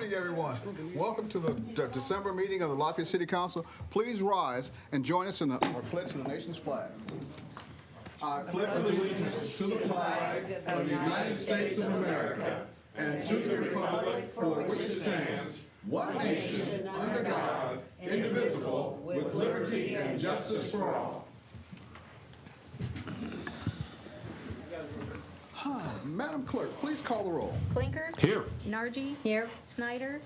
evening, everyone. Welcome to the December meeting of the Lafayette City Council. Please rise and join us in our pledge to the nation's flag. I pledge allegiance to the flag of the United States of America and to the republic for which it stands, one nation, under God, indivisible, with liberty and justice for all. Madam Clerk, please call the roll. Clinker? Here. Nargi? Here. Snyder?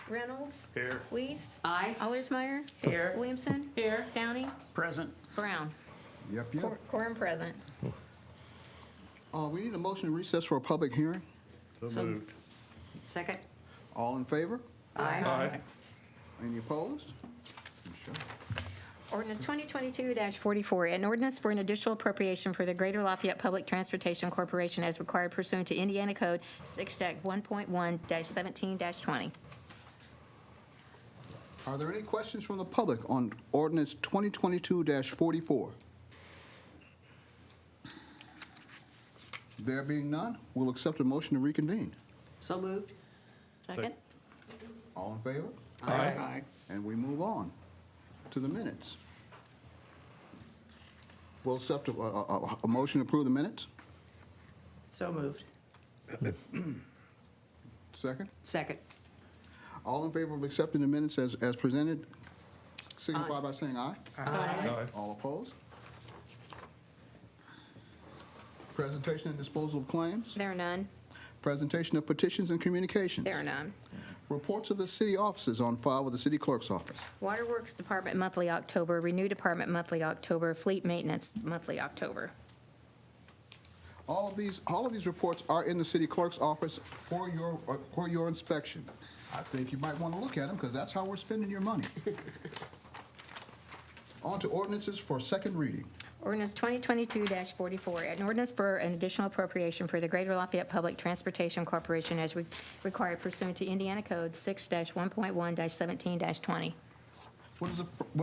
Reynolds? Here. Weiss? Aye. Allersmeyer? Here. Williamson? Here. Downing? Present. Brown? Yep. Quorum present. We need a motion to recess for a public hearing. So moved. Second. All in favor? Aye. Any opposed? Sure. Ordinance 2022-44, an ordinance for an additional appropriation for the Greater Lafayette Public Transportation Corporation as required pursuant to Indiana Code 6-1.1-17-20. Are there any questions from the public on ordinance 2022-44? There being none, we'll accept a motion to reconvene. So moved. Second? All in favor? Aye. And we move on to the minutes. We'll accept a motion to approve the minutes. So moved. Second. Second. All in favor of accepting the minutes as presented, signify by saying aye. Aye. All opposed? Presentation and disposal of claims. There are none. Presentation of petitions and communications. There are none. Reports of the city offices on file with the city clerk's office. Waterworks Department monthly October, Renew Department monthly October, Fleet Maintenance monthly October. All of these reports are in the city clerk's office for your inspection. I think you might want to look at them because that's how we're spending your money. On to ordinances for second reading. Ordinance 2022-44, an ordinance for an additional appropriation for the Greater Lafayette Public Transportation Corporation as required pursuant to Indiana Code 6-1.1-17-20. What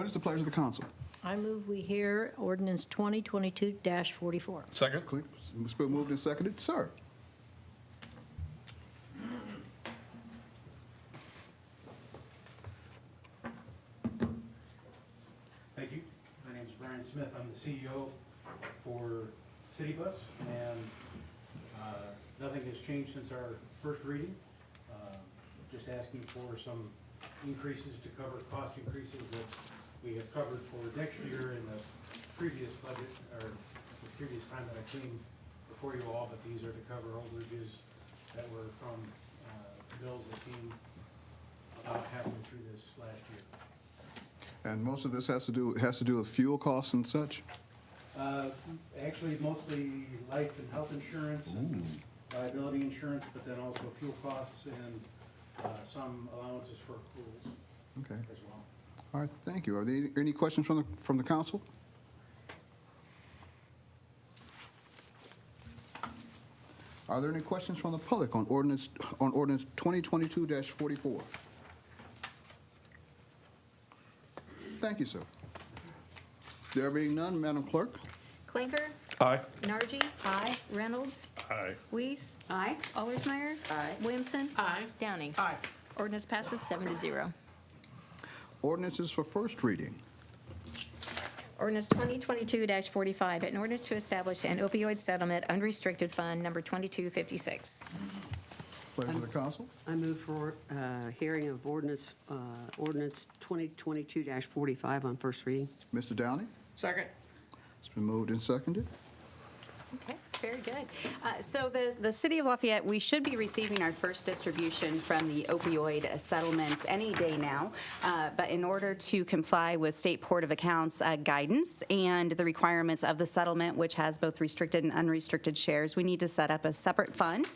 is the pleasure of the council? I move we hear ordinance 2022-44. Second. It's been moved and seconded. Sir. Thank you. My name is Brian Smith. I'm the CEO for City Bus, and nothing has changed since our first reading. Just asking for some increases to cover cost increases that we have covered for next year in the previous budget, or the previous time that I came before you all, but these are to cover overages that were from bills that came about halfway through this last year. And most of this has to do with fuel costs and such? Actually, mostly life and health insurance, and liability insurance, but then also fuel costs and some allowances for accruals Okay. as well. All right, thank you. Are there any questions from the council? Are there any questions from the public on ordinance 2022-44? Thank you, sir. There being none, Madam Clerk? Clinker? Aye. Nargi? Aye. Reynolds? Aye. Weiss? Aye. Allersmeyer? Aye. Williamson? Aye. Downing? Aye. Ordinance passes 7-0. Ordinances for first reading. Ordinance 2022-45, an ordinance to establish an opioid settlement unrestricted fund number 2256. Pleasure of the council. I move for hearing of ordinance 2022-45 on first reading. Mr. Downey? Second. It's been moved and seconded. Okay, very good. So the City of Lafayette, we should be receiving our first distribution from the opioid settlements any day now. But in order to comply with State Board of Accounts guidance and the requirements of the settlement, which has both restricted and unrestricted shares, we need to set up a separate fund.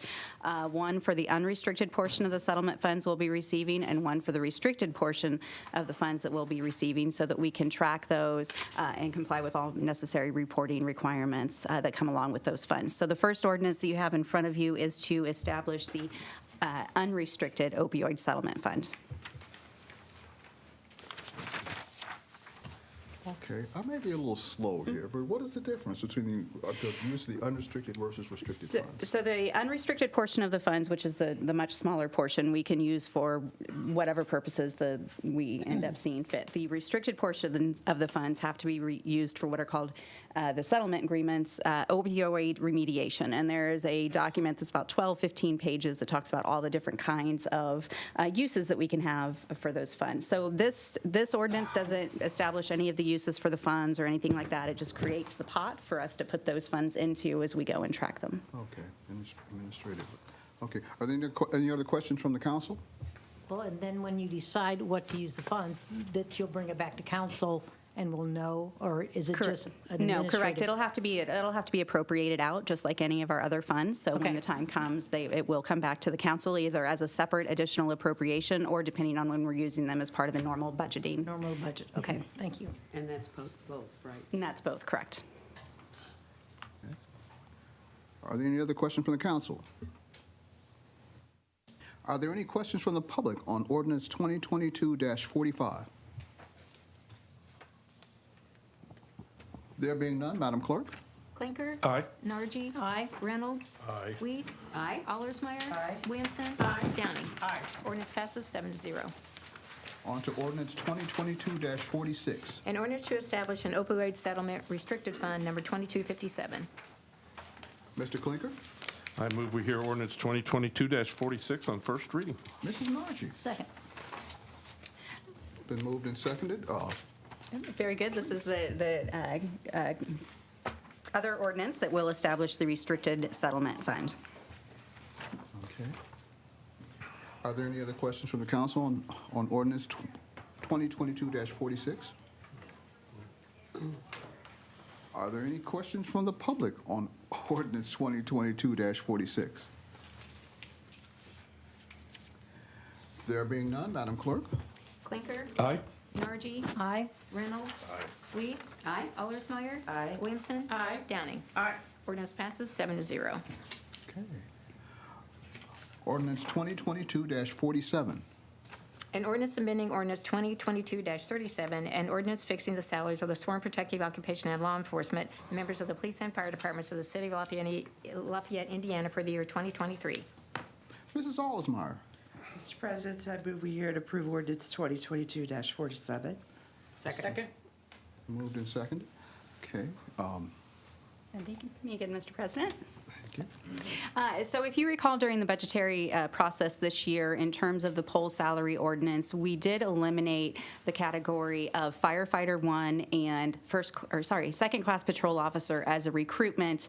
One for the unrestricted portion of the settlement funds we'll be receiving, and one for the restricted portion of the funds that we'll be receiving, so that we can track those and comply with all necessary reporting requirements that come along with those funds. So the first ordinance that you have in front of you is to establish the unrestricted opioid settlement fund. Okay. Okay, I may be a little slow here, but what is the difference between the use of the unrestricted versus restricted funds? So the unrestricted portion of the funds, which is the much smaller portion, we can use for whatever purposes we end up seeing fit. The restricted portion of the funds have to be used for what are called the settlement agreements, opioid remediation. And there is a document that's about 12, 15 pages that talks about all the different kinds of uses that we can have for those funds. So this ordinance doesn't establish any of the uses for the funds or anything like that. It just creates the pot for us to put those funds into as we go and track them. Okay, administrative. Okay, are there any other questions from the council? Well, and then when you decide what to use the funds, that you'll bring it back to council and we'll know, or is it just an administrative? No, correct. It'll have to be appropriated out, just like any of our other funds. So Okay. when the time comes, it will come back to the council either as a separate additional appropriation or depending on when we're using them as part of the normal budgeting. Normal budget, okay, thank you. And that's both, right? And that's both, correct. Are there any other questions from the council? Are there any questions from the public on ordinance 2022-45? There being none, Madam Clerk? Clinker? Aye. Nargi? Aye. Reynolds? Aye. Weiss? Aye. Allersmeyer? Aye. Williamson? Downing? Ordinance passes 7-0. On to ordinance 2022-46. An ordinance to establish an opioid settlement restricted fund, number 2257. Mr. Clinker? I move we hear ordinance 2022-46 on first reading. Mrs. Nargi? Second. Been moved and seconded. Very good. This is the other ordinance that will establish the restricted settlement fund. Okay. Are there any other questions from the council on ordinance 2022-46? Are there any questions from the public on ordinance 2022-46? There being none, Madam Clerk? Clinker? Aye. Nargi? Aye. Reynolds? Weiss? Aye. Allersmeyer? Aye. Williamson? Downing? Ordinance passes 7-0. Okay. Ordinance 2022-47. An ordinance amending ordinance 2022-37, an ordinance fixing the salaries of the sworn protective occupation and law enforcement, members of the police and fire departments of the city of Lafayette, Indiana for the year 2023. Mrs. Allersmeyer? Mr. President, I move we hear and approve ordinance 2022-47. Second. Moved and seconded. Okay. Me again, Mr. President. Thank you. So if you recall during the budgetary process this year, in terms of the poll salary ordinance, we did eliminate the category of firefighter 1 and second class patrol officer as a recruitment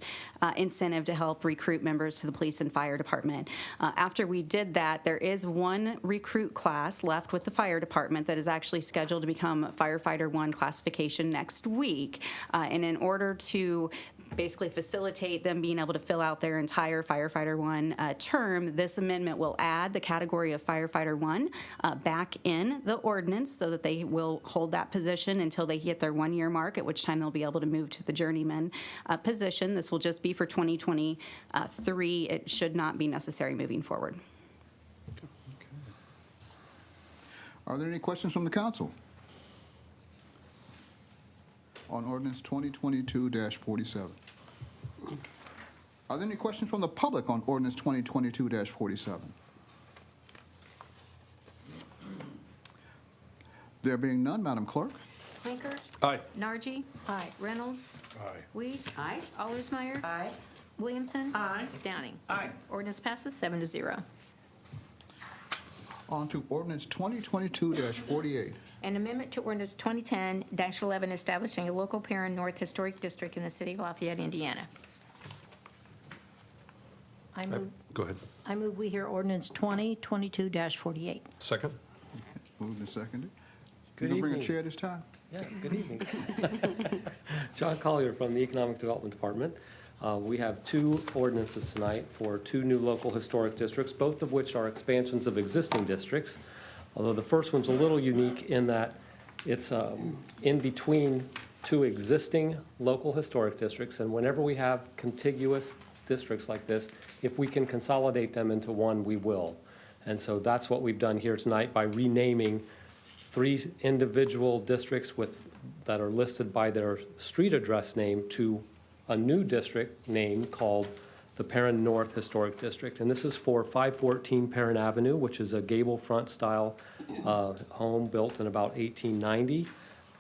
incentive to help recruit members to the police and fire department. After we did that, there is one recruit class left with the fire department that is actually scheduled to become firefighter 1 classification next week. And in order to basically facilitate them being able to fill out their entire firefighter 1 term, this amendment will add the category of firefighter 1 back in the ordinance so that they will hold that position until they hit their 1-year mark, at which time they'll be able to move to the journeyman position. This will just be for 2023. It should not be necessary moving forward. Are there any questions from the council on ordinance 2022-47? Are there any questions from the public on ordinance 2022-47? There being none, Madam Clerk? Clinker? Aye. Nargi? Aye. Reynolds? Aye. Weiss? Aye. Allersmeyer? Aye. Williamson? Downing? Ordinance passes 7-0. On to ordinance 2022-48. An amendment to ordinance 2010-11 establishing a local Perrin North Historic District in the city of Lafayette, Indiana. Go ahead. I move we hear ordinance 2022-48. Second. Moved and seconded. Good You gonna bring a evening. chair this time? Yeah, good evening. John Collier from the Economic Development Department. We have two ordinances tonight for two new local historic districts, both of which are expansions of existing districts, although the first one's a little unique in that it's in between two existing local historic districts, and whenever we have contiguous districts like this, if we can consolidate them into one, we will. And so that's what we've done here tonight by renaming three individual districts with that are listed by their street address name to a new district name called the Perrin North Historic District. And this is for 514 Perrin Avenue, which is a gable front style home built in about 1890.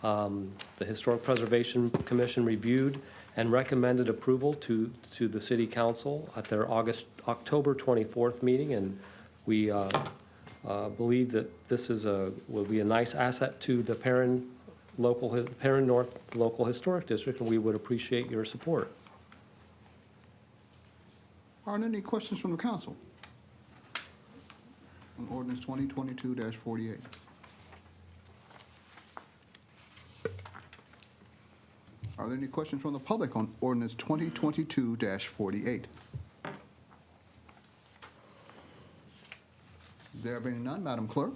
The Historic Preservation Commission reviewed and recommended approval to the city council at their October 24th meeting, and we believe that this will be a nice asset to the Perrin North Local Historic District, and we would appreciate your support. Are there any questions from the council on ordinance 2022-48? Are there any questions from the public on ordinance 2022-48? There being none, Madam Clerk?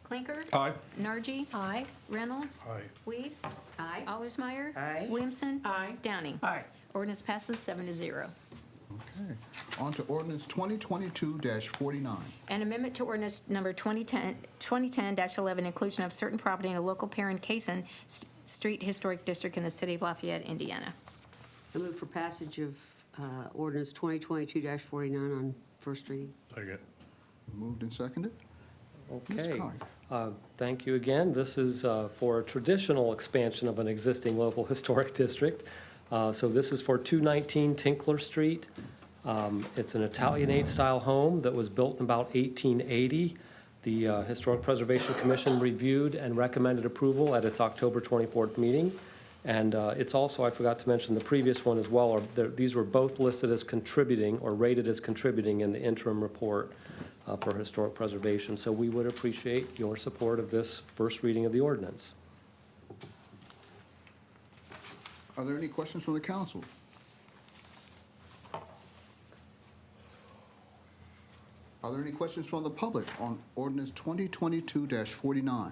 Clinker? Aye. Nargi? Aye. Reynolds? Aye. Weiss? Aye. Allersmeyer? Aye. Williamson? Aye. Downing? Aye. Ordinance passes 7-0. Okay. On to ordinance 2022-49. An amendment to ordinance number 2010-11, inclusion of certain property in a local Perrin Cason Street Historic District in the city of Lafayette, Indiana. I move for passage of ordinance 2022-49 on first reading. Second. Moved and seconded. Ms. Okay. Cog. Thank you again. This is for a traditional expansion of an existing local historic district. So this is for 219 Tinkler Street. It's an Italianate-style home that was built in about 1880. The Historic Preservation Commission reviewed and recommended approval at its October 24th meeting. And it's also, I forgot to mention the previous one as well, these were both listed as contributing or rated as contributing in the interim report for historic preservation. So we would appreciate your support of this first reading of the ordinance. Are there any questions from the council? Are there any questions from the public on ordinance 2022-49?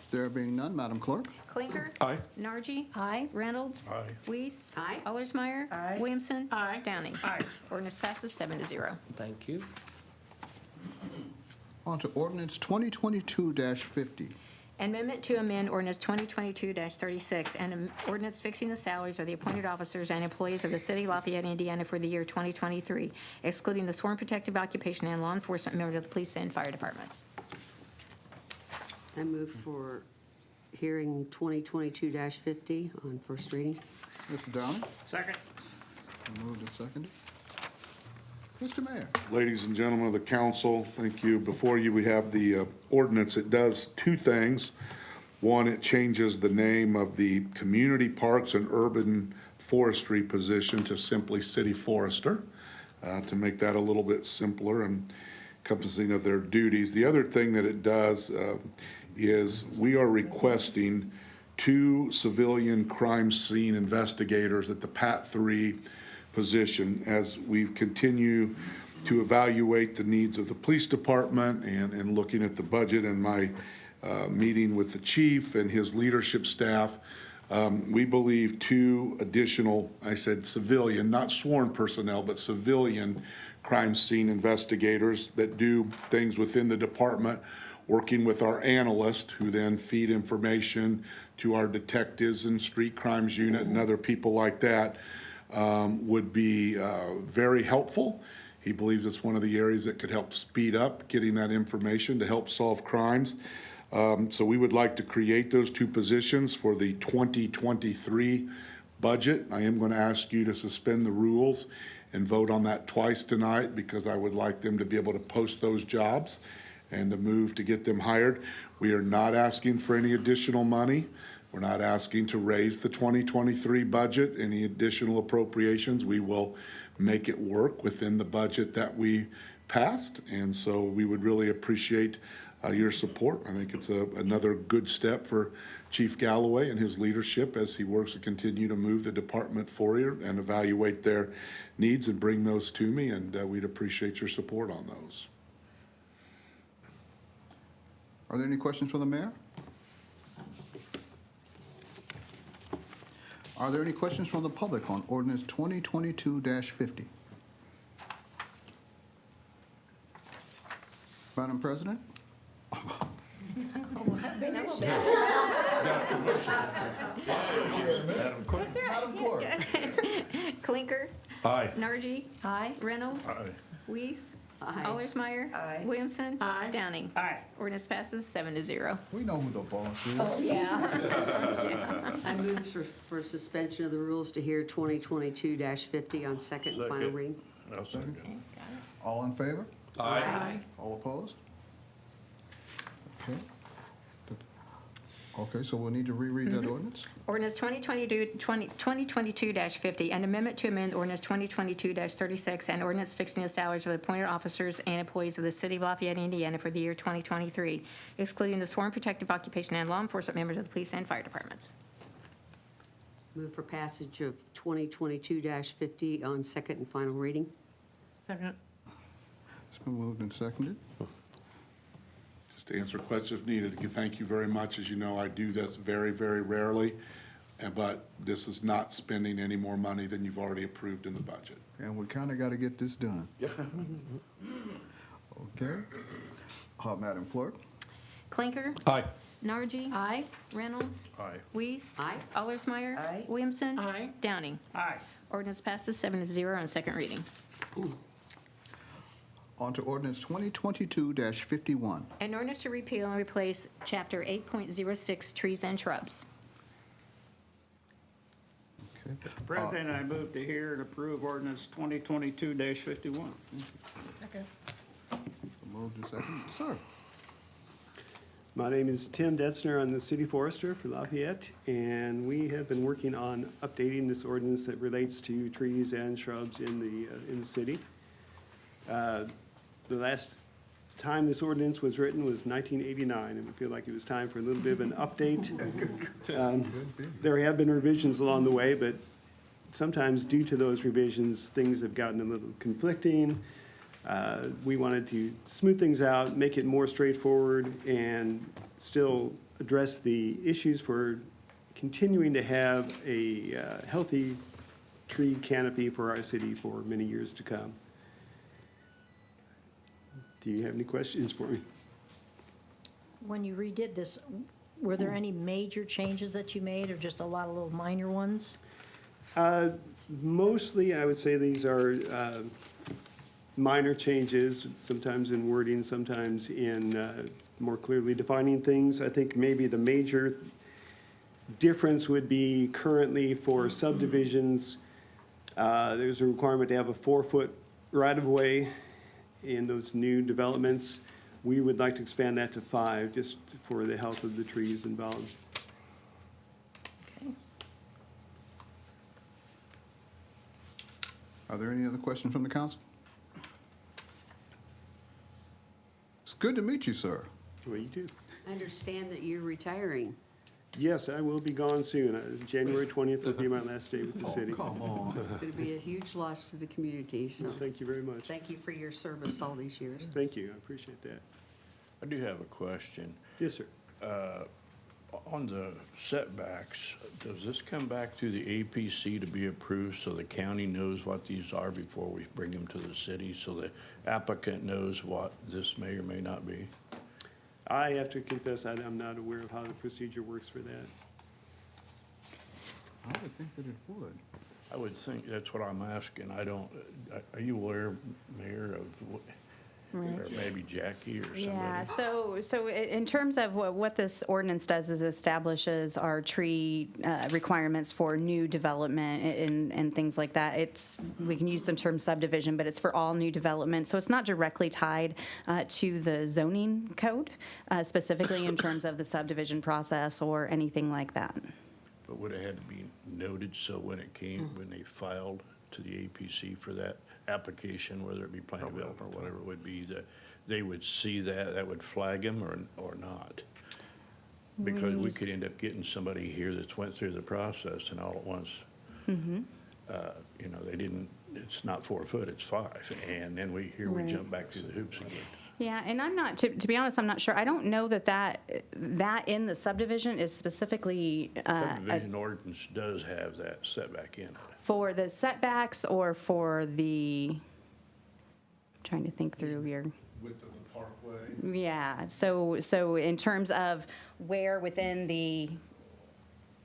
There being none, Madam Clerk? Clinker? Aye. Nargi? Aye. Reynolds? Aye. Weiss? Aye. Allersmeyer? Aye. Williamson? Aye. Downing? Aye. Ordinance passes 7-0. Thank you. On to ordinance 2022-50. Amendment to amend ordinance 2022-36, and an ordinance fixing the salaries of the appointed officers and employees of the city of Lafayette, Indiana for the year 2023, excluding the sworn protective occupation and law enforcement members of the police and fire departments. I move for hearing 2022-50 on first reading. Mr. Downing? Second. Moved and seconded. Mr. Mayor? Ladies and gentlemen of the council, thank you. Before you, we have the ordinance. It does two things. One, it changes the name of the Community Parks and Urban Forestry position to simply City Forester, to make that a little bit simpler and encompassing of their duties. The other thing that it does is we are requesting 2 civilian crime scene investigators at the PAT 3 position as we continue to evaluate the needs of the police department and looking at the budget and my meeting with the chief and his leadership staff. We believe 2 additional, I said civilian, not sworn personnel, but civilian crime scene investigators that do things within the department, working with our analyst who then feed information to our detectives and street crimes unit and other people like that. Would be very helpful. He believes it's one of the areas that could help speed up getting that information to help solve crimes. So we would like to create those 2 positions for the 2023 budget. I am going to ask you to suspend the rules and vote on that twice tonight because I would like them to be able to post those jobs and to move to get them hired. We are not asking for any additional money. We're not asking to raise the 2023 budget, any additional appropriations. We will make it work within the budget that we passed, and so we would really appreciate your support. I think it's another good step for Chief Galloway and his leadership as he works to continue to move the department forward and evaluate their needs and bring those to me, and we'd appreciate your support on those. Are there any questions for the mayor? Are there any questions from the public on ordinance 2022-50? Madam President? Madam Clerk? Madam Clerk? Clinker? Aye. Nargi? Aye. Reynolds? Aye. Weiss? Aye. Allersmeyer? Aye. Williamson? Downing? Aye. Ordinance passes 7-0. We know who the boss is. Oh, yeah. I move for suspension of the rules to hear 2022-50 on second and final Second. reading. I'll second. All in favor? Aye. All opposed? Okay. Okay, so we'll need to reread that ordinance? Ordinance 2022-50, an amendment to amend ordinance 2022-36, and ordinance fixing the salaries of the appointed officers and employees of the city of Lafayette, Indiana for the year 2023, excluding the sworn protective occupation and law enforcement members of the police and fire departments. Move for passage of 2022-50 on second and final reading. Second. It's been moved and seconded. Just to answer questions if needed, thank you very much. As you know, I do this very, very rarely, but this is not spending any more money than you've already approved in the budget. And we kind of got to get this done. Okay. Madam Clerk? Clinker? Aye. Nargi? Aye. Reynolds? Aye. Weiss? Aye. Allersmeyer? Aye. Williamson? Aye. Downing? Aye. Ordinance passes 7-0 on second reading. On to ordinance 2022-51. An ordinance to repeal and replace Chapter 8.06 Trees and Shrubs. Okay. Mr. President, I move to hear and approve ordinance 2022-51. Moved and seconded. Sir? My name is Tim Detzner. I'm the city forester for Lafayette, and we have been working on updating this ordinance that relates to trees and shrubs in the city. The last time this ordinance was written was 1989, and we feel like it was time for a little bit of an update. There have been revisions along the way, but sometimes due to those revisions, things have gotten a little conflicting. We wanted to smooth things out, make it more straightforward, and still address the issues for continuing to have a healthy tree canopy for our city for many years to come. Do you have any questions for me? When you redid this, were there any major changes that you made, or just a lot of little minor ones? Mostly, I would say these are minor changes, sometimes in wording, sometimes in more clearly defining things. I think maybe the major difference would be currently for subdivisions, there's a requirement to have a 4-foot right-of-way in those new developments. We would like to expand that to 5, just for the health of the trees involved. Okay. Are there any other questions from the council? It's good to meet you, sir. Well, you too. I understand that you're retiring. Yes, I will be gone soon. January 20th will be my last day with the city. Come on. It's going to be a huge loss to the community, so Thank you very much. thank you for your service all these years. Thank you, I appreciate that. I do have a question. Yes, sir. On the setbacks, does this come back to the APC to be approved so the county knows what these are before we bring them to the city, so the applicant knows what this may or may not be? I have to confess, I'm not aware of how the procedure works for that. I would think that it would. I would think, that's what I'm asking. I don't, are you aware, Mayor, of, or maybe Jackie or somebody? Yeah, so in terms of what this ordinance does is establishes our tree requirements for new development and things like that. We can use the term subdivision, but it's for all new development. So it's not directly tied to the zoning code, specifically in terms of the subdivision process or anything like that. But would it have to be noted, so when it came, when they filed to the APC for that application, whether it be plan development or whatever it would be, that they would see that would flag them or not? Because we could end up getting somebody here that's went through the process and all at once, you know, they didn't, it's not 4 foot, it's 5. And then we jump back through the hoops again. Yeah, and I'm not, to be honest, I'm not sure. I don't know that in the subdivision is specifically Subdivision ordinance does have that setback in it. for the setbacks or for the, trying to think through here. width of the parkway. Yeah, so in terms of where within the,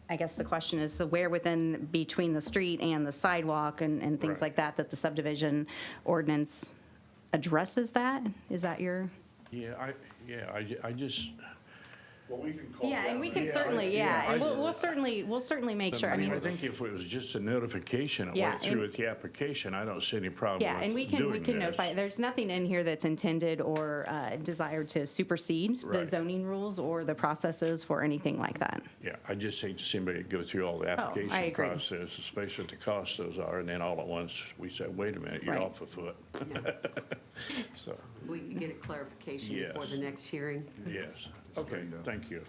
I guess the question is, so where within, between the street and the sidewalk and things Right. like that, that the subdivision ordinance addresses that? Is that your? I just, Well, we can call Yeah, and we can Yeah, certainly, yeah, yeah, and I- we'll certainly make sure, I mean. I think if it was just a notification and Yeah, went through and- with the application, I don't see any problem Yeah, and we with can doing notify, this. there's nothing in here that's intended or desired to supersede the Right. zoning rules or the processes for anything like that. Yeah, I just hate to see anybody go through all the application Oh, agree. process, especially what the cost those are, and then all at once, we said, wait a minute, you're Right. off a foot. So, We can get a clarification before Yes. the next hearing. yes, okay, thank you.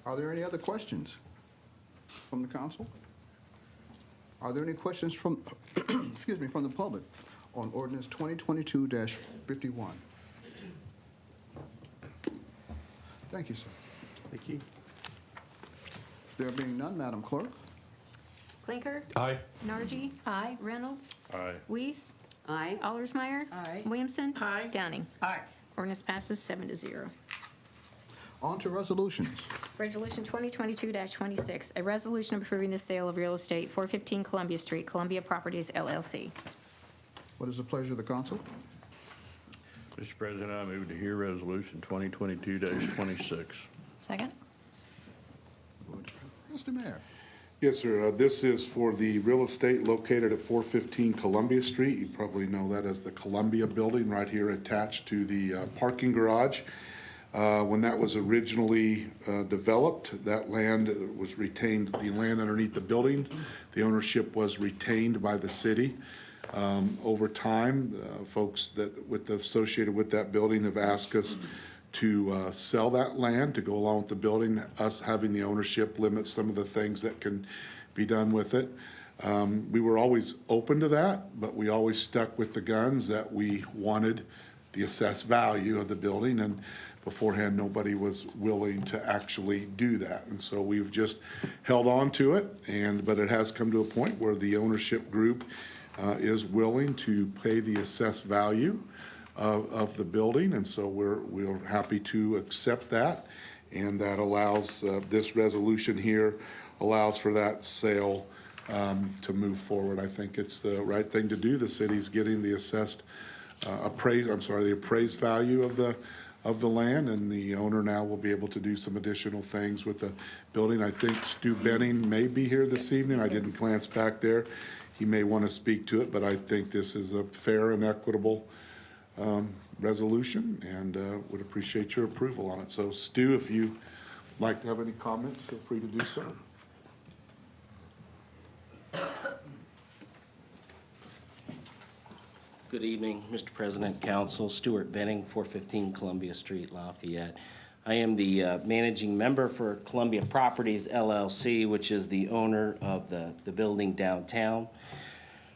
Are there any other questions from the council? Are there any questions from, excuse me, from the public on ordinance 2022-51? Thank you, sir. Thank you. There being none, Madam Clerk? Clinker? Aye. Nargi? Aye. Reynolds? Aye. Weiss? Aye. Allersmeyer? Aye. Williamson? Aye. Downing? Aye. Ordinance passes 7-0. On to resolutions. Resolution 2022-26, a resolution approving the sale of real estate, 415 Columbia Street, Columbia Properties LLC. What is the pleasure of the council? Mr. President, I move to hear resolution 2022-26. Second? Mr. Mayor? Yes, sir. This is for the real estate located at 415 Columbia Street. You probably know that as the Columbia Building right here attached to the parking garage. When that was originally developed, that land was retained, the land underneath the building, the ownership was retained by the city. Over time, folks that associated with that building have asked us to sell that land, to go along with the building. Us having the ownership limits some of the things that can be done with it. We were always open to that, but we always stuck with the guns that we wanted the assessed value of the building, and beforehand, nobody was willing to actually do that. And so we've just held on to it, but it has come to a point where the ownership group is willing to pay the assessed value of the building, and so we're happy to accept that. And that allows, this resolution here allows for that sale to move forward. I think it's the right thing to do. The city's getting the assessed the appraised value of the land, and the owner now will be able to do some additional things with the building. I think Stu Benning may be here this evening. I didn't glance back there. He may want to speak to it, but I think this is a fair and equitable resolution, and would appreciate your approval on it. So Stu, if you'd like to have any comments, feel free to do so. Good evening, Mr. President, Council. Stuart Benning, 415 Columbia Street, Lafayette. I am the managing member for Columbia Properties LLC, which is the owner of the building downtown.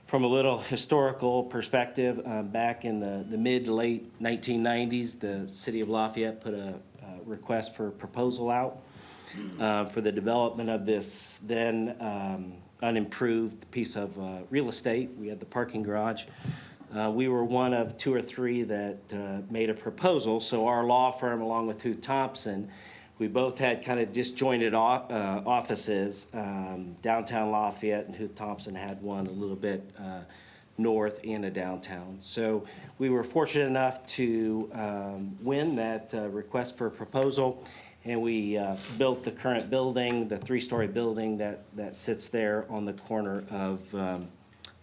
From a little historical perspective, back in the mid to late 1990s, the city of Lafayette put a request for proposal out for the development of this then unimproved piece of real estate. We had the parking garage. We were one of two or three that made a proposal, so our law firm, along with Huth Thompson, we both had kind of disjointed offices, downtown Lafayette, and Huth Thompson had one a little bit north in a downtown. So we were fortunate enough to win that request for proposal, and we built the current building, the three-story building that sits there on the corner of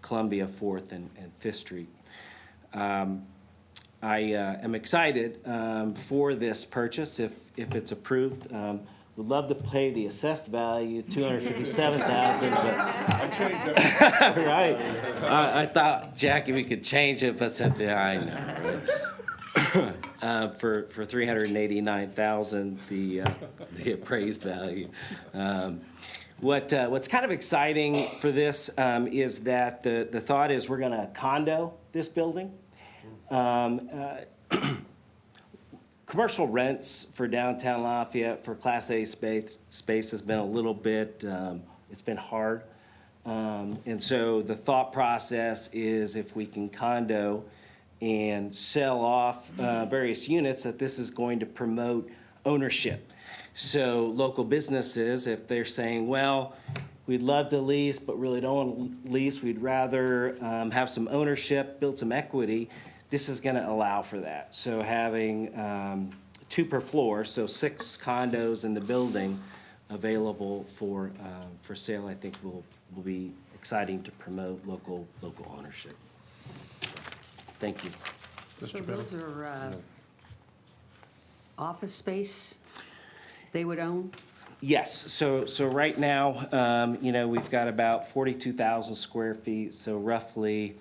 Columbia, 4th and 5th Street. I am excited for this purchase if it's approved. Would love to pay the assessed value, $257,000, but I changed that. right. I thought, Jackie, we could change it, but since I know, right? For $389,000, the appraised value. What's kind of exciting for this is that the thought is we're going to condo this building. Commercial rents for downtown Lafayette for Class A space has been a little bit, it's been hard. And so the thought process is if we can condo and sell off various units, that this is going to promote ownership. So local businesses, if they're saying, well, we'd love to lease, but really don't want to lease, we'd rather have some ownership, build some equity, this is going to allow for that. So having 2 per floor, so 6 condos in the building available for sale, I think will be exciting to promote local ownership. Thank you. So those are office space they would own? Yes, so right now, we've got about 42,000 square feet, so roughly,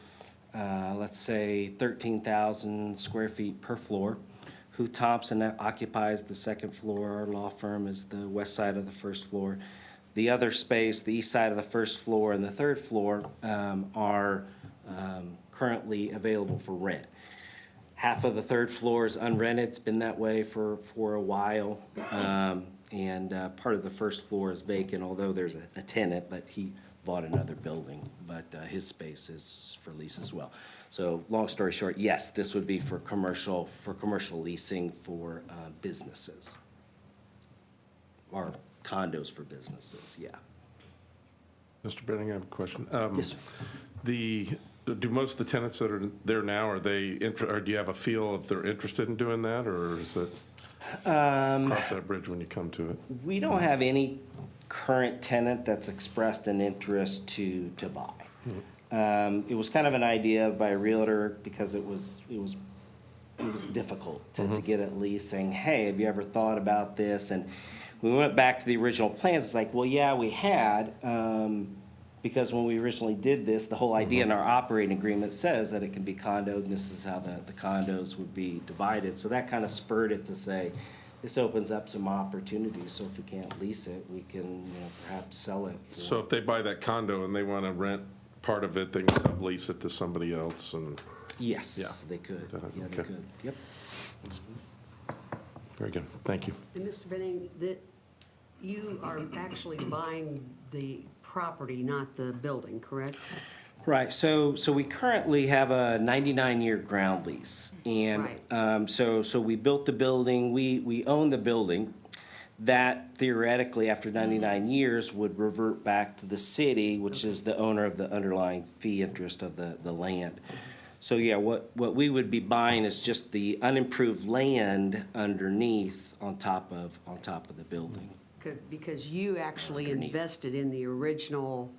let's say 13,000 square feet per floor. Who Thompson occupies the second floor, our law firm is the west side of the first floor. The other space, the east side of the first floor and the third floor, are currently available for rent. Half of the third floor is unrented, it's been that way for a while. And part of the first floor is vacant, although there's a tenant, but he bought another building, but his space is for lease as well. So long story short, yes, this would be for commercial leasing for businesses. Or condos for businesses, yeah. Mr. Benning, I have a question. Yes, sir. Do most of the tenants that are there now, or do you have a feel if they're interested in doing that, or is it cross that bridge when you come to it? We don't have any current tenant that's expressed an interest to buy. It was kind of an idea by a realtor because it was difficult to get at least saying, hey, have you ever thought about this? And we went back to the original plans. It's like, well, yeah, we had, because when we originally did this, the whole idea in our operating agreement says that it can be condoed, and this is how the condos would be divided. So that kind of spurred it to say, this opens up some opportunities. So if we can't lease it, we can perhaps sell it. So if they buy that condo and they want to rent part of it, they can sublease it to somebody else and? Yes, they could. Yeah, they Okay. could. Yep. Very good, thank you. And Mr. Benning, that you are actually buying the property, not the building, correct? Right, so we currently have a 99-year ground lease. And Right. so we built the building, we own the building. That theoretically, after 99 years, would revert back to the city, which is the owner of the underlying fee interest of the land. So yeah, what we would be buying is just the unimproved land underneath on top of the building. Because you actually Underneath. invested in the original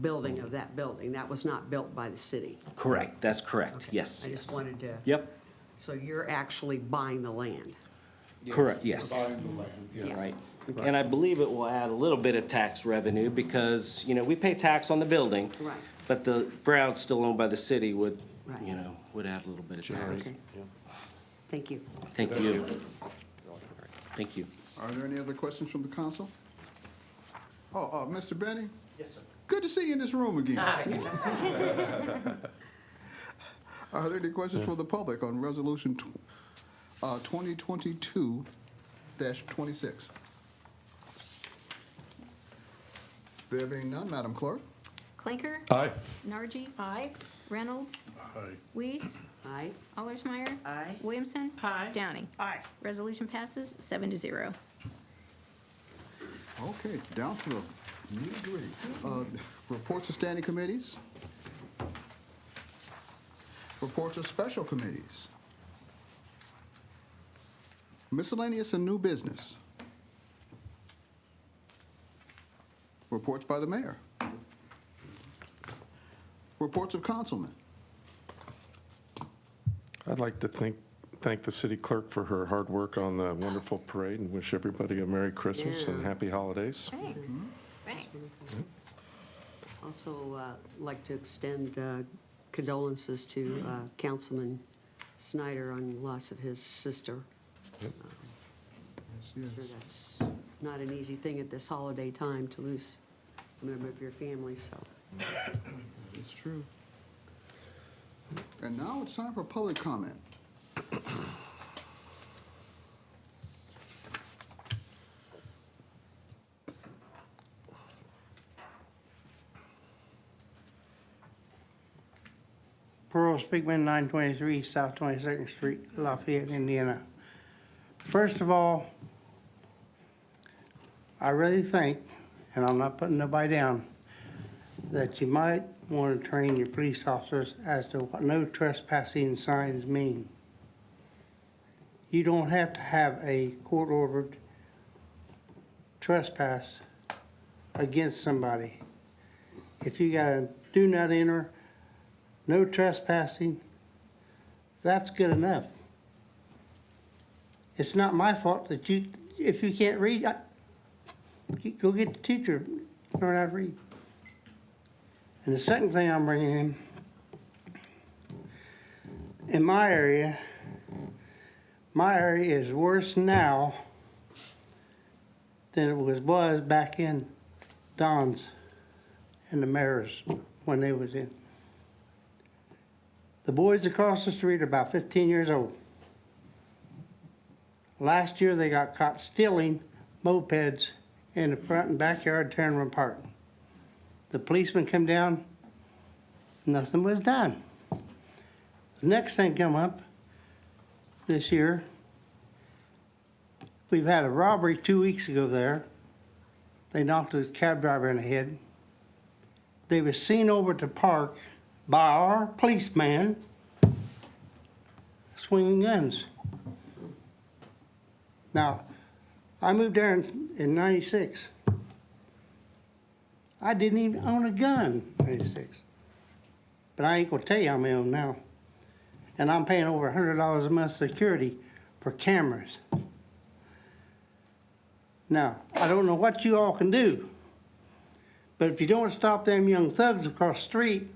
building of that building. That was not built by the city. Correct, that's correct, Okay. yes. I just yes. wanted to. Yep, So you're actually buying the land? correct, yes. Buying the land, yes. Right. And I believe it will add a little bit of tax revenue because, we pay tax on the building. Right. But the ground still owned by the city would, Right. would add a little bit of tax. Okay. Thank you. Thank you. Thank you. Are there any other questions from the council? Mr. Benning? Yes, sir. Good to see you in this room again. Are there any questions from the public on Resolution 2022-26? There being none, Madam Clerk? Clinker? Aye. Nargi? Aye. Reynolds? Aye. Weiss? Aye. Allersmeyer? Aye. Williamson? Aye. Downing? Aye. Resolution passes 7-0. Okay, down to the nitty-gritty. Reports of standing committees. Reports of special committees. Miscellaneous and new business. Reports by the mayor. Reports of councilmen. I'd like to thank the city clerk for her hard work on the wonderful parade and wish everybody a Merry Christmas and Yeah. Happy Holidays. Thanks. Thanks. Also, like to extend condolences to Councilman Snyder on the loss of his sister. Yes, yes. Sure that's not an easy thing at this holiday time to lose a member of your family, so. It's true. And now it's time for public comment. Pearl Speakman, 923 South 22nd Street, Lafayette, Indiana. First of all, I really think, and I'm not putting nobody down, that you might want to train your police officers as to what no trespassing signs mean. You don't have to have a court-ordered trespass against somebody. If you got a do not enter, no trespassing, that's good enough. It's not my fault that if you can't read, go get the teacher, learn how to read. And the second thing I'm bringing in my area is worse now than it was back in Don's and the mayor's when they was in. The boys across the street are about 15 years old. Last year, they got caught stealing mopeds in the front and backyard tearing them apart. The policeman come down, nothing was done. The next thing come up this year, we've had a robbery 2 weeks ago there. They knocked a cab driver in the head. They were seen over at the park by our policeman swinging guns. Now, I moved there in 96. I didn't even own a gun in 96. But I ain't gonna tell you I'm my own now. And I'm paying over $100 a month security for cameras. Now, I don't know what you all can do, but if you don't stop them young thugs across the street,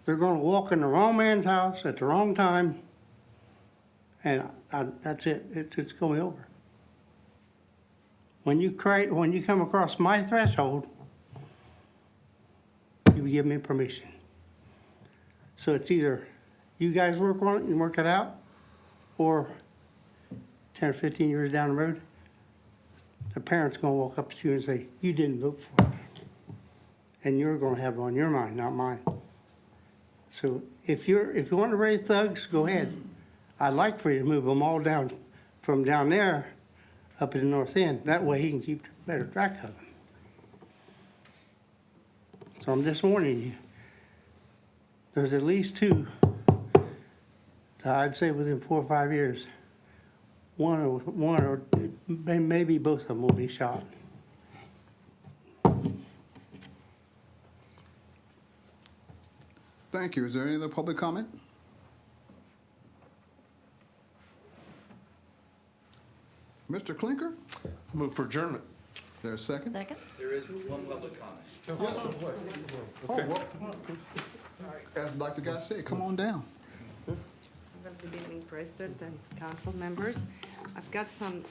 they're gonna walk in the wrong man's house at the wrong time, and that's it. It's gonna be over. When you come across my threshold, you give me permission. So it's either you guys work on it and work it out, or 10 or 15 years down the road, the parent's gonna walk up to you and say, you didn't vote for it. And you're gonna have it on your mind, not mine. So if you want to raise thugs, go ahead. I'd like for you to move them all down, from down there up in the north end. That way he can keep better track of them. So I'm just warning you. There's at least two that I'd say within 4 or 5 years, one or maybe both of them will be shot. Thank you. Is there any other public comment? Mr. Clinker? Move for adjournment. Is there a second? Second? There is one public comment. Oh, well, as like the guy said, come on down. Good evening, President and council members. I've got some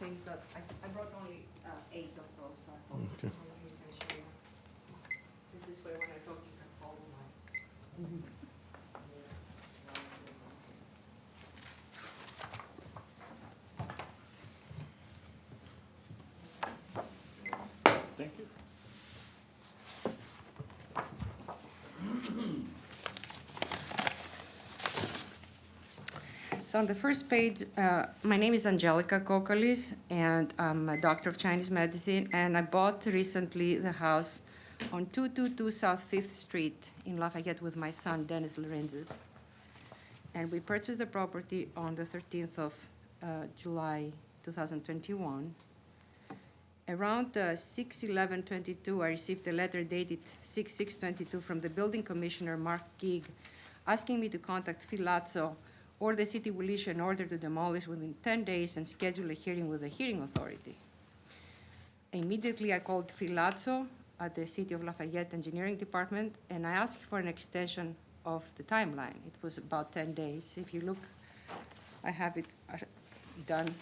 things that, I brought only 8 of those, so I hope Okay. you can share. This is where when I talk, you can follow my. Thank you. So on the first page, my name is Angelica Kokalis, and I'm a doctor of Chinese medicine, and I bought recently the house on 222 South 5th Street in Lafayette with my son, Dennis Lorenzis. And we purchased the property on the 13th of July 2021. Around 6/11/22, I received a letter dated 6/6/22 from the building commissioner, Mark Gig, asking me to contact Phil Lazzo, or the city will issue an order to demolish within 10 days and schedule a hearing with the hearing authority. Immediately, I called Phil Lazzo at the City of Lafayette Engineering Department, and I asked for an extension of the timeline. It was about 10 days. If you look, I have it done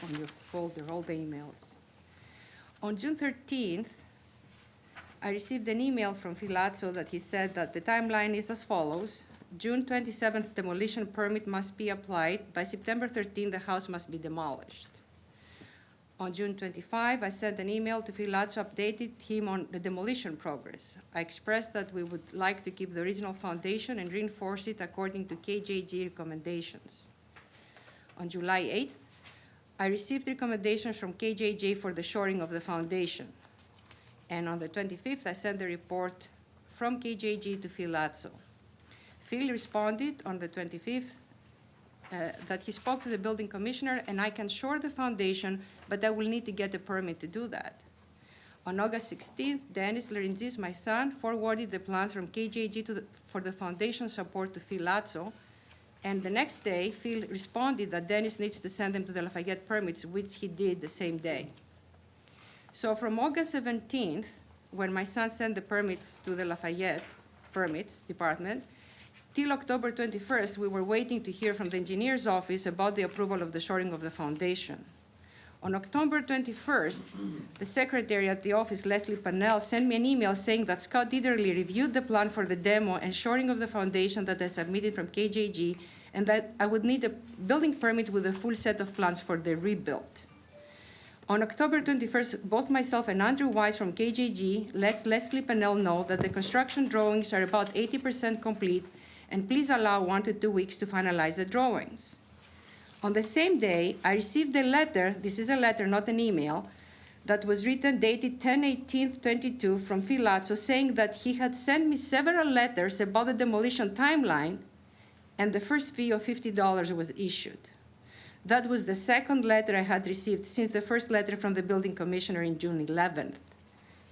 on your folder, all the emails. On June 13th, I received an email from Phil Lazzo that he said that the timeline is as follows. June 27th, demolition permit must be applied. By September 13th, the house must be demolished. On June 25, I sent an email to Phil Lazzo, updated him on the demolition progress. I expressed that we would like to keep the original foundation and reinforce it according to KJG recommendations. On July 8th, I received recommendations from KJG for the shoring of the foundation. And on the 25th, I sent the report from KJG to Phil Lazzo. Phil responded on the 25th that he spoke to the building commissioner and I can shore the foundation, but I will need to get a permit to do that. On August 16th, Dennis Lorenzis, my son, forwarded the plans from KJG for the foundation support to Phil Lazzo. And the next day, Phil responded that Dennis needs to send them to the Lafayette permits, which he did the same day. So from August 17th, when my son sent the permits to the Lafayette Permits Department, till October 21st, we were waiting to hear from the engineer's office about the approval of the shoring of the foundation. On October 21st, the secretary at the office, Leslie Pannell, sent me an email saying that Scott Diderly reviewed the plan for the demo and shoring of the foundation that I submitted from KJG, and that I would need a building permit with a full set of plans for the rebuild. On October 21st, both myself and Andrew Wise from KJG let Leslie Pannell know that the construction drawings are about 80% complete, and please allow 1 to 2 weeks to finalize the drawings. On the same day, I received a letter, this is a letter, not an email, that was written dated 10/18/22 from Phil Lazzo saying that he had sent me several letters about the demolition timeline, and the first fee of $50 was issued. That was the second letter I had received since the first letter from the building commissioner in June 11th.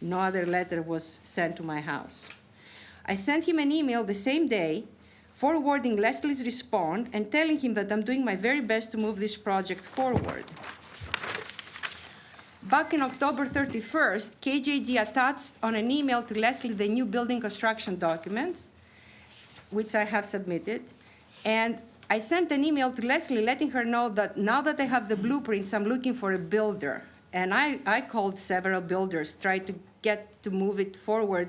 No other letter was sent to my house. I sent him an email the same day, forwarding Leslie's response and telling him that I'm doing my very best to move this project forward. Back in October 31st, KJG attached on an email to Leslie the new building construction documents, which I have submitted, and I sent an email to Leslie letting her know that now that I have the blueprints, I'm looking for a builder. And I called several builders, tried to get to move it forward.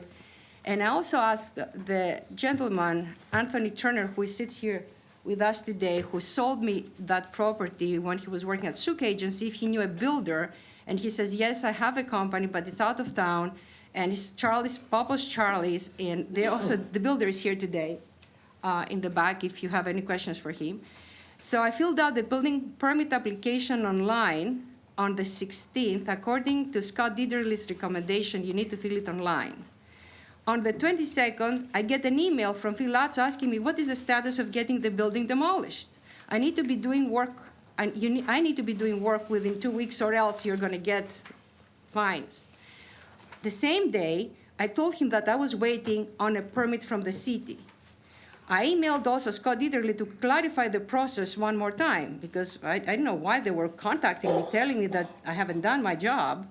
And I also asked the gentleman, Anthony Turner, who sits here with us today, who sold me that property when he was working at Souk Agency, if he knew a builder. And he says, yes, I have a company, but it's out of town. And it's Papa's Charlie's, and they also, the builder is here today in the back if you have any questions for him. So I filled out the building permit application online on the 16th. According to Scott Diderly's recommendation, you need to fill it online. On the 22nd, I get an email from Phil Lazzo asking me, what is the status of getting the building demolished? I need to be doing work, I need to be doing work within 2 weeks or else you're gonna get fines. The same day, I told him that I was waiting on a permit from the city. I emailed also Scott Diderly to clarify the process one more time because I didn't know why they were contacting me, telling me that I haven't done my job.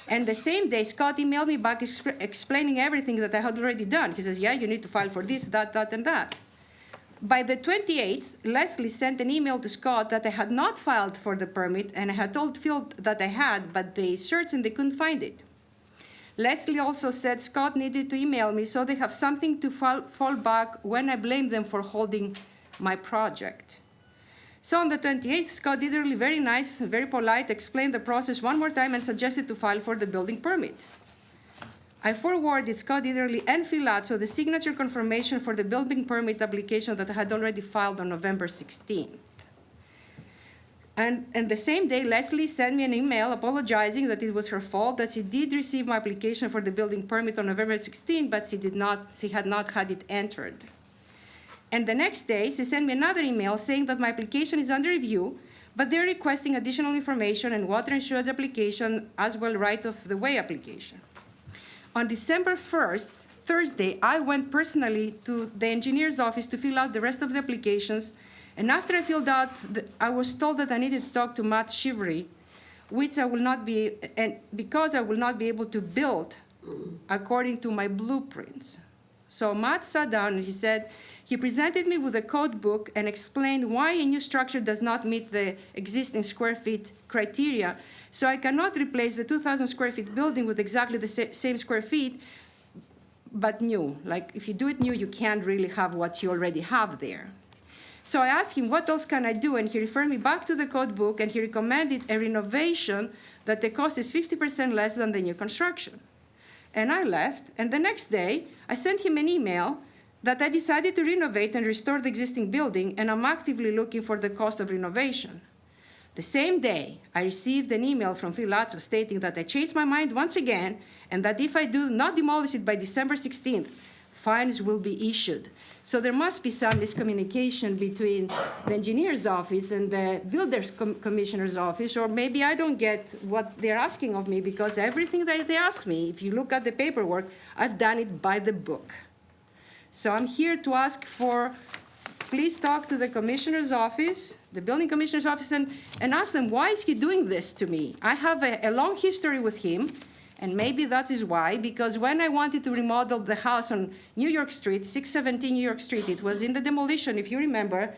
And the same day, Scott emailed me back explaining everything that I had already done. He says, yeah, you need to file for this, that, and that. By the 28th, Leslie sent an email to Scott that I had not filed for the permit, and I had told Phil that I had, but they searched and they couldn't find it. Leslie also said Scott needed to email me so they have something to fall back when I blame them for holding my project. So on the 28th, Scott Diderly, very nice, very polite, explained the process one more time and suggested to file for the building permit. I forwarded Scott Diderly and Phil Lazzo the signature confirmation for the building permit application that I had already filed on November 16th. And the same day, Leslie sent me an email apologizing that it was her fault, that she did receive my application for the building permit on November 16th, but she had not had it entered. And the next day, she sent me another email saying that my application is under review, but they're requesting additional information and water insurance application as well right-of-the-way application. On December 1st, Thursday, I went personally to the engineer's office to fill out the rest of the applications, and after I filled out, I was told that I needed to talk to Matt Shivery, which I will not be, and because I will not be able to build according to my blueprints. So Matt sat down and he presented me with a code book and explained why a new structure does not meet the existing square feet criteria. So I cannot replace the 2,000 square feet building with exactly the same square feet, but new. Like if you do it new, you can't really have what you already have there. So I asked him, what else can I do? And he referred me back to the code book, and he recommended a renovation that the cost is 50% less than the new construction. And I left, and the next day, I sent him an email that I decided to renovate and restore the existing building, and I'm actively looking for the cost of renovation. The same day, I received an email from Phil Lazzo stating that I changed my mind once again, and that if I do not demolish it by December 16th, fines will be issued. So there must be some miscommunication between the engineer's office and the builder's commissioner's office, or maybe I don't get what they're asking of me, because everything that they ask me, if you look at the paperwork, I've done it by the book. So I'm here to ask for, please talk to the commissioner's office, the building commissioner's office, and ask them, why is he doing this to me? I have a long history with him. And maybe that is why, because when I wanted to remodel the house on New York Street, 617 New York Street, it was in the demolition, if you remember,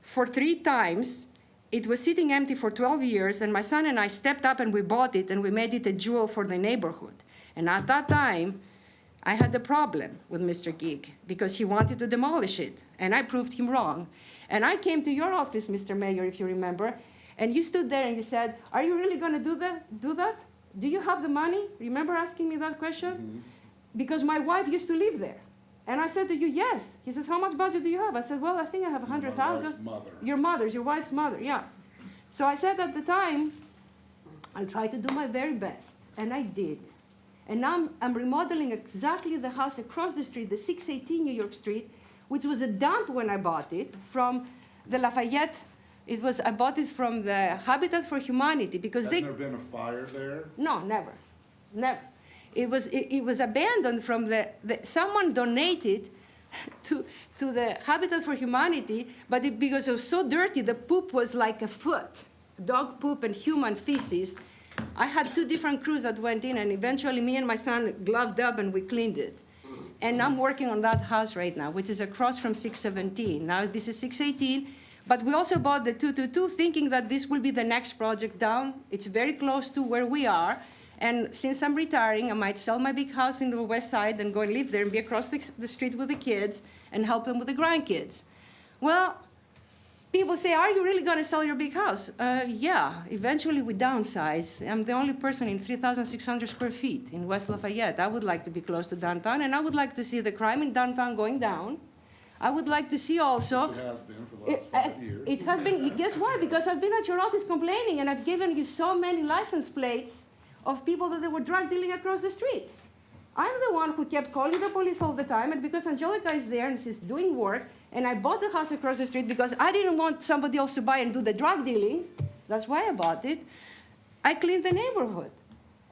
for 3 times. It was sitting empty for 12 years, and my son and I stepped up and we bought it, and we made it a jewel for the neighborhood. And at that time, I had a problem with Mr. Gig, because he wanted to demolish it, and I proved him wrong. And I came to your office, Mr. Mayor, if you remember, and you stood there and you said, are you really gonna do that? Do you have the money? Remember asking me that question? Mm-hmm. Because my wife used to live there. And I said to you, yes. He says, how much budget do you have? I said, well, I think I have 100,000. Your wife's mother, yeah. So I said at the time, I'll try to do my very best. And I did. And now I'm remodeling exactly the house across the street, the 618 New York Street, which was a dump when I bought it from the Lafayette. I bought it from the Habitat for Humanity, because Has there been a fire there? No, never. It was abandoned from someone donated to the Habitat for Humanity, but because it was so dirty, the poop was like a foot, dog poop and human feces. I had 2 different crews that went in, and eventually me and my son gloved up and we cleaned it. And I'm working on that house right now, which is across from 617. Now this is 618. But we also bought the 222 thinking that this will be the next project down. It's very close to where we are. And since I'm retiring, I might sell my big house in the west side and go and live there and be across the street with the kids and help them with the grandkids. Well, people say, are you really going to sell your big house? Yeah, eventually we downsize. I'm the only person in 3,600 square feet in West Lafayette. I would like to be close to downtown, and I would like to see the crime in downtown going down. I would like to see also. It has been for the last 5 years. It has been. Guess why? Because I've been at your office complaining, and I've given you so many license plates of people that they were drug dealing across the street. I'm the one who kept calling the police all the time, and because Angelica is there and she's doing work, and I bought the house across the street because I didn't want somebody else to buy and do the drug dealings. That's why I bought it. I cleaned the neighborhood.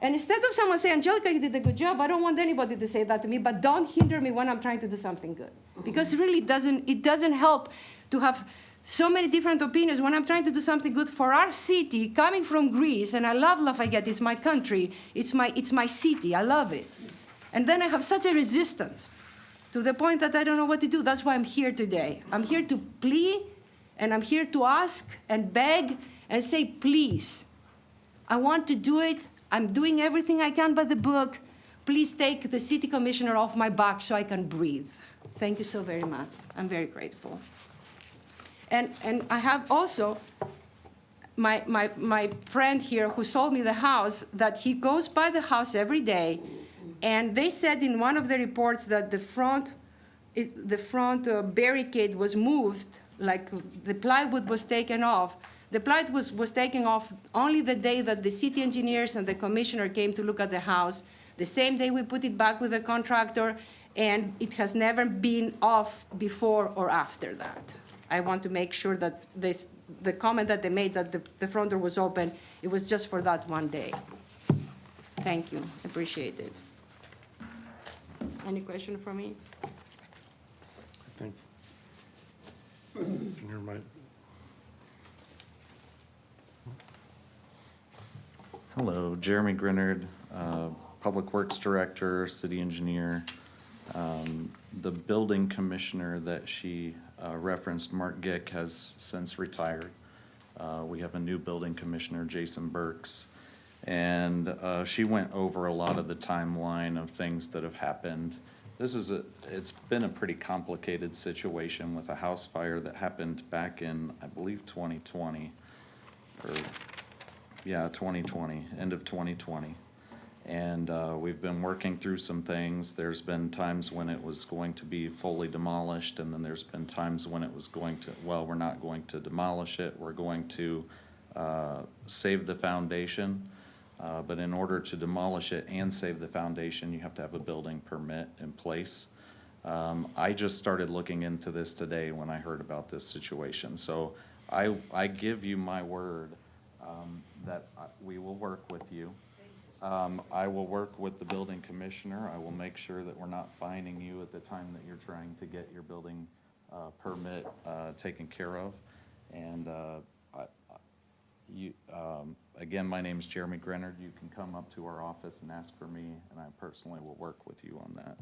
And instead of someone saying, Angelica, you did a good job, I don't want anybody to say that to me, but don't hinder me when I'm trying to do something good. Because really it doesn't help to have so many different opinions when I'm trying to do something good for our city, coming from Greece, and I love Lafayette, it's my country, it's my city, I love it. And then I have such a resistance to the point that I don't know what to do. That's why I'm here today. I'm here to plead, and I'm here to ask and beg and say, please, I want to do it. I'm doing everything I can by the book. Please take the city commissioner off my back so I can breathe. Thank you so very much. I'm very grateful. And I have also my friend here who sold me the house, that he goes by the house every day, and they said in one of the reports that the front barricade was moved, like the plywood was taken off. The plywood was taken off only the day that the city engineers and the commissioner came to look at the house. The same day we put it back with the contractor, and it has never been off before or after that. I want to make sure that the comment that they made that the front door was open, it was just for that one day. Thank you, appreciate it. Any question for me? I think. You're right. Hello, Jeremy Grinnard, Public Works Director, City Engineer. The building commissioner that she referenced, Mark Gick, has since retired. We have a new building commissioner, Jason Burks. And she went over a lot of the timeline of things that have happened it's been a pretty complicated situation with a house fire that happened back in, I believe, 2020, or, yeah, 2020, end of 2020. And we've been working through some things. There's been times when it was going to be fully demolished, and then there's been times when it was going to, well, we're not going to demolish it, we're going to save the foundation. But in order to demolish it and save the foundation, you have to have a building permit in place. I just started looking into this today when I heard about this situation. So I give you my word that we will work with you. I will work with the building commissioner. I will make sure that we're not fining you at the time that you're trying to get your building permit taken care of. And again, my name's Jeremy Grenard. You can come up to our office and ask for me, and I personally will work with you on that.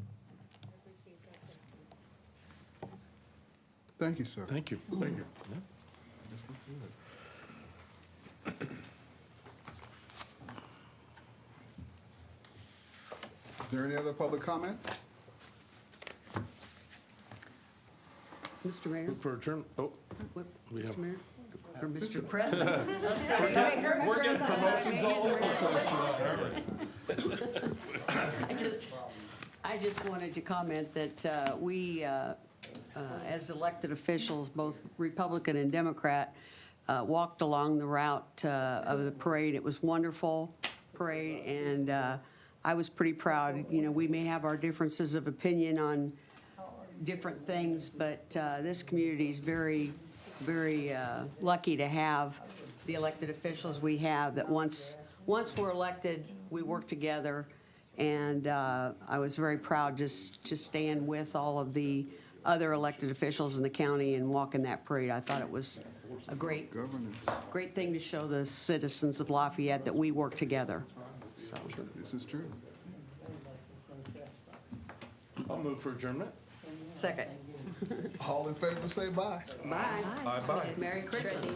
Thank you, sir. Thank you. Thank you. Is there any other public comment? Mr. Mayor? For adjourn, oh, What, We have- Mr. Mayor? Or Mr. President? we're getting promotions all over the place tonight. I just wanted to comment that we, as elected officials, both Republican and Democrat, walked along the route of the parade. It was a wonderful parade, and I was pretty proud. You know, we may have our differences of opinion on different things, but this community is very, very lucky to have the elected officials we have, that once we're elected, we work together. And I was very proud just to stand with all of the other elected officials in the county and walk in that parade. I thought it was a great thing to show the citizens of Lafayette that we work together. So This is true. I'll move for adjournment. Second. All in favor, say bye. Bye. Bye-bye. Merry Christmas.